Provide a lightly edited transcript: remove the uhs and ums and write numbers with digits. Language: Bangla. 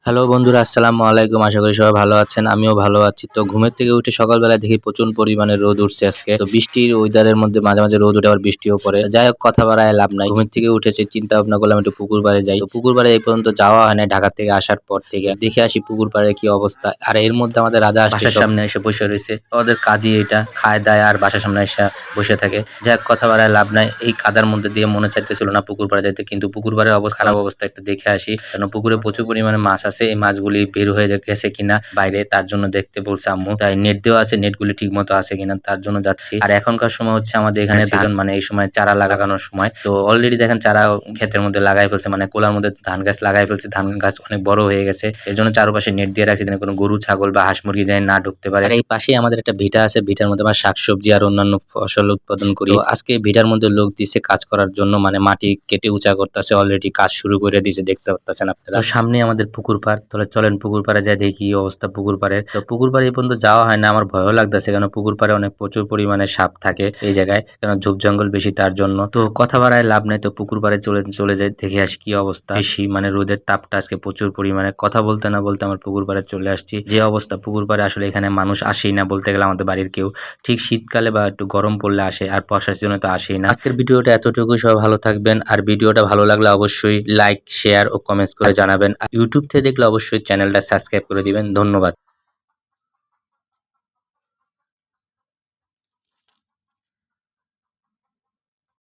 হ্যালো বন্ধুরা, আসসালামু আলাইকুম। আশা করি সবাই ভালো আছেন, আমিও ভালো আছি। তো ঘুমের থেকে উঠে সকালবেলা দেখি প্রচুর পরিমাণে রোদ উঠছে আজকে। তো বৃষ্টির ওয়েদারের মধ্যে মাঝে মাঝে রোদ উঠে আবার বৃষ্টিও পড়ে। যাই হোক, কথা বাড়ায় লাভ নাই। ঘুমের থেকে উঠেছে, চিন্তা ভাবনা করলাম একটু পুকুর পাড়ে যাই। তো পুকুর পাড়ে এই পর্যন্ত যাওয়া হয় না ঢাকা থেকে আসার পর থেকে। দেখে আসি পুকুর পাড়ে কি অবস্থা। আর এর মধ্যে আমাদের রাজা বাসার সামনে এসে বসে রয়েছে। ওদের কাজই এটা, খায় দায় আর বাসার সামনে এসে বসে থাকে। যাই হোক, কথা বাড়ায় লাভ নাই। এই কাদার মধ্যে দিয়ে মনে চাইতেছিল না পুকুর পাড়ে যাইতে, কিন্তু পুকুর পাড়ের অবস্থা খারাপ অবস্থা একটু দেখে আসি। কারণ পুকুরে প্রচুর পরিমাণে মাছ আছে। এই মাছগুলি বের হয়ে গেছে কিনা বাইরে, তার জন্য দেখতে বলছে আম্মু। তাই নেট দেওয়া আছে, নেটগুলি ঠিক মতো আছে কিনা তার জন্য যাচ্ছি। আর এখনকার সময় হচ্ছে আমাদের এখানে সিজন, মানে এই সময় চারা লাগানোর সময়। তো অলরেডি দেখেন চারা ক্ষেতের মধ্যে লাগাই ফেলছে, মানে কোলার মধ্যে ধান গাছ লাগাই ফেলছে। ধান গাছ অনেক বড় হয়ে গেছে, এর জন্য চারপাশে নেট দিয়ে রাখছি যেন কোনো গরু ছাগল বা হাঁস মুরগি যেন না ঢুকতে পারে। আর এই পাশেই আমাদের একটা ভিটা আছে, ভিটার মধ্যে আমরা শাকসবজি আর অন্যান্য ফসল উৎপাদন করি। তো আজকে ভিটার মধ্যে লোক দিছে কাজ করার জন্য, মানে মাটি কেটে উঁচা করতেছে, অলরেডি কাজ শুরু করে দিয়েছে, দেখতে পাচ্ছেন আপনারা। সামনে আমাদের পুকুর পাড়, তাহলে চলেন পুকুর পাড়ে যাই দেখি কি অবস্থা পুকুর পাড়ে। তো পুকুর পাড়ে এই পর্যন্ত যাওয়া হয় না, আমার ভয়ও লাগতেছে, কারণ পুকুর পাড়ে অনেক প্রচুর পরিমাণে সাপ থাকে এই জায়গায়, কারণ ঝোপ জঙ্গল বেশি তার জন্য। তো কথা বাড়ায় লাভ নেই, তো পুকুর পাড়ে চলে যাই, দেখে আসি কি অবস্থা। বেশি মানে রোদের তাপটা আজকে প্রচুর পরিমাণে। কথা বলতে না বলতে আমার পুকুর পাড়ে চলে আসছি। যে অবস্থা পুকুর পাড়ে, আসলে এখানে মানুষ আসেই না বলতে গেলে আমাদের বাড়ির কেউ। ঠিক শীতকালে বা একটু গরম পড়লে আসে, আর বর্ষার জন্য তো আসেই না। আজকের ভিডিওটা এতটুকুই, সবাই ভালো থাকবেন। আর ভিডিওটা ভালো লাগলে অবশ্যই লাইক, শেয়ার ও কমেন্টস করে জানাবেন। ইউটিউব থেকে দেখলে অবশ্যই চ্যানেলটা সাবস্ক্রাইব করে দিবেন। ধন্যবাদ।